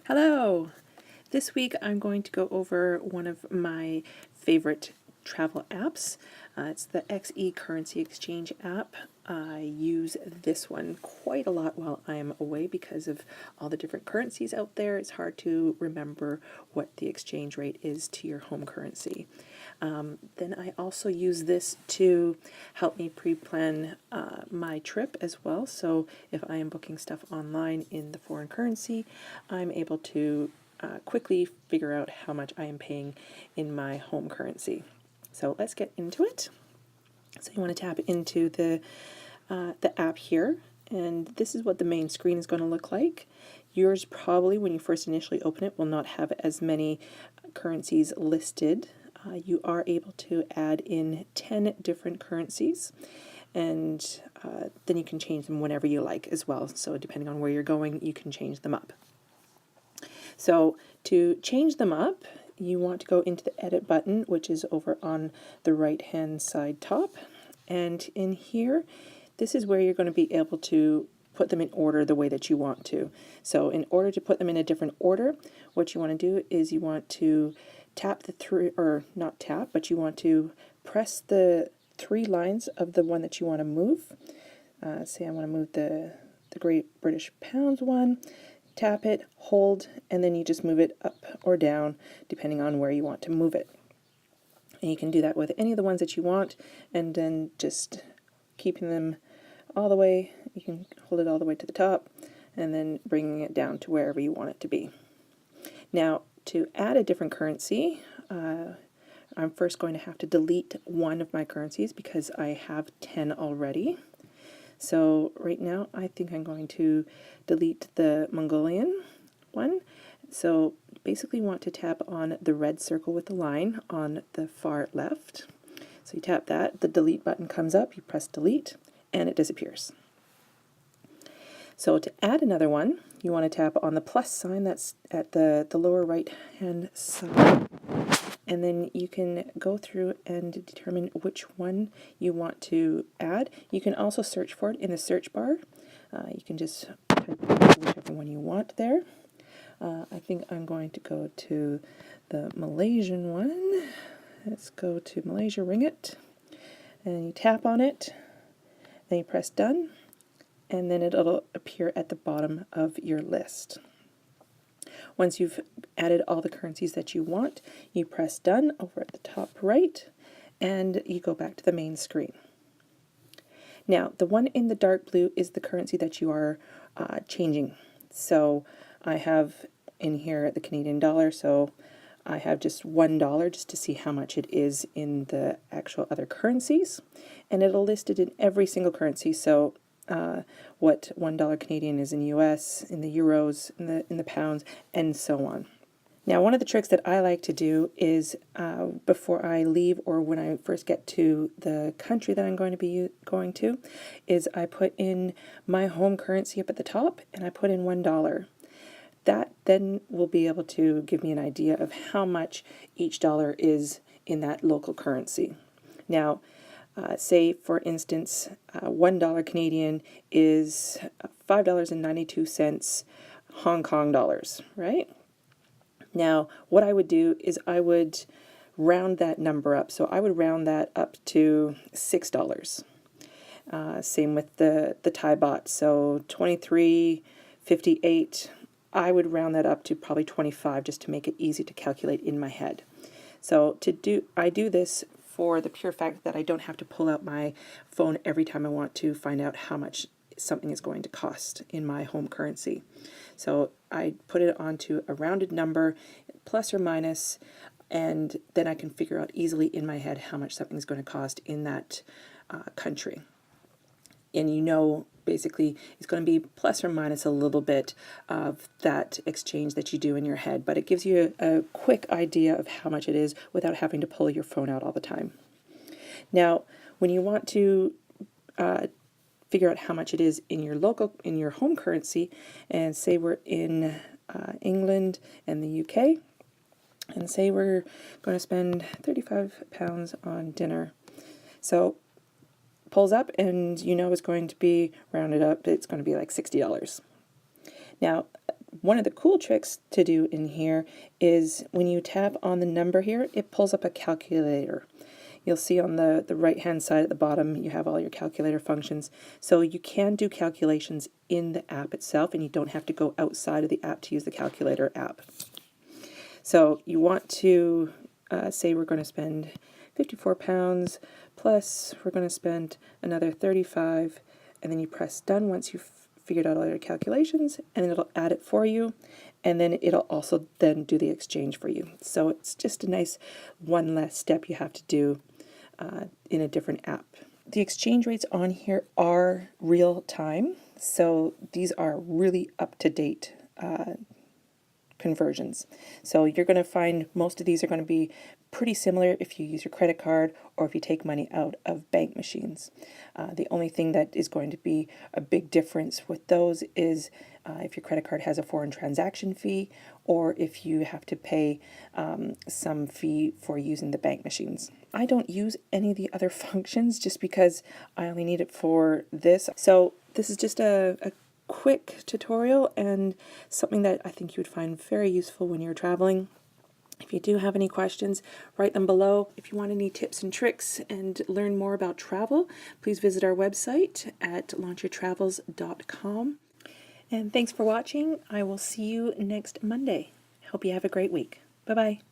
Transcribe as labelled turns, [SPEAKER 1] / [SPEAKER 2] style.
[SPEAKER 1] Hello! This week I'm going to go over one of my favorite travel apps. It's the XE Currency Exchange app. I use this one quite a lot while I'm away because of all the different currencies out there. It's hard to remember what the exchange rate is to your home currency. Then I also use this to help me pre-plan my trip as well. So if I am booking stuff online in the foreign currency, I'm able to quickly figure out how much I am paying in my home currency. So let's get into it. So you want to tap into the app here, and this is what the main screen is going to look like. Yours probably, when you first initially open it, will not have as many currencies listed. You are able to add in 10 different currencies, and then you can change them whenever you like as well. So depending on where you're going, you can change them up. So to change them up, you want to go into the edit button, which is over on the right hand side top. And in here, this is where you're going to be able to put them in order the way that you want to. So in order to put them in a different order, what you want to do is you want to tap the three, or not tap, but you want to press the three lines of the one that you want to move. Say I want to move the Great British Pounds one. Tap it, hold, and then you just move it up or down depending on where you want to move it. And you can do that with any of the ones that you want, and then just keeping them all the way, you can hold it all the way to the top and then bringing it down to wherever you want it to be. Now, to add a different currency, I'm first going to have to delete one of my currencies because I have 10 already. So right now I think I'm going to delete the Mongolian one. So basically you want to tap on the red circle with the line on the far left. So you tap that, the delete button comes up, you press delete, and it disappears. So to add another one, you want to tap on the plus sign that's at the lower right hand side. And then you can go through and determine which one you want to add. You can also search for it in the search bar. You can just type in whichever one you want there. I think I'm going to go to the Malaysian one. Let's go to Malaysia Ringgit. And you tap on it, then you press done, and then it'll appear at the bottom of your list. Once you've added all the currencies that you want, you press done over at the top right, and you go back to the main screen. Now, the one in the dark blue is the currency that you are changing. So I have in here the Canadian dollar, so I have just $1 just to see how much it is in the actual other currencies, and it'll list it in every single currency. So what $1 Canadian is in US, in the euros, in the pounds, and so on. Now, one of the tricks that I like to do is before I leave, or when I first get to the country that I'm going to be going to, is I put in my home currency up at the top, and I put in $1. That then will be able to give me an idea of how much each dollar is in that local currency. Now, say, for instance, $1 Canadian is $5.92 Hong Kong dollars, right? Now, what I would do is I would round that number up. So I would round that up to $6. Same with the Thai baht. So 23.58. I would round that up to probably 25 just to make it easy to calculate in my head. So I do this for the pure fact that I don't have to pull out my phone every time I want to find out how much something is going to cost in my home currency. So I put it onto a rounded number, plus or minus, and then I can figure out easily in my head how much something is going to cost in that country. And you know, basically, it's going to be plus or minus a little bit of that exchange that you do in your head, but it gives you a quick idea of how much it is without having to pull your phone out all the time. Now, when you want to figure out how much it is in your home currency, and say we're in England and the UK, and say we're going to spend £35 on dinner. So pulls up, and you know it's going to be rounded up, it's going to be like $60. Now, one of the cool tricks to do in here is when you tap on the number here, it pulls up a calculator. You'll see on the right hand side at the bottom you have all your calculator functions. So you can do calculations in the app itself, and you don't have to go outside of the app to use the calculator app. So you want to say we're going to spend £54 plus we're going to spend another 35, and then you press done once you've figured out all your calculations, and then it'll add it for you, and then it'll also then do the exchange for you. So it's just a nice one less step you have to do in a different app. The exchange rates on here are real time, so these are really up-to-date conversions. So you're going to find most of these are going to be pretty similar if you use your credit card or if you take money out of bank machines. The only thing that is going to be a big difference with those is if your credit card has a foreign transaction fee, or if you have to pay some fee for using the bank machines. I don't use any of the other functions just because I only need it for this. So this is just a quick tutorial and something that I think you would find very useful when you're traveling. If you do have any questions, write them below. If you want any tips and tricks and learn more about travel, please visit our website at launchyourtravels.com. And thanks for watching. I will see you next Monday. Hope you have a great week. Bye-bye.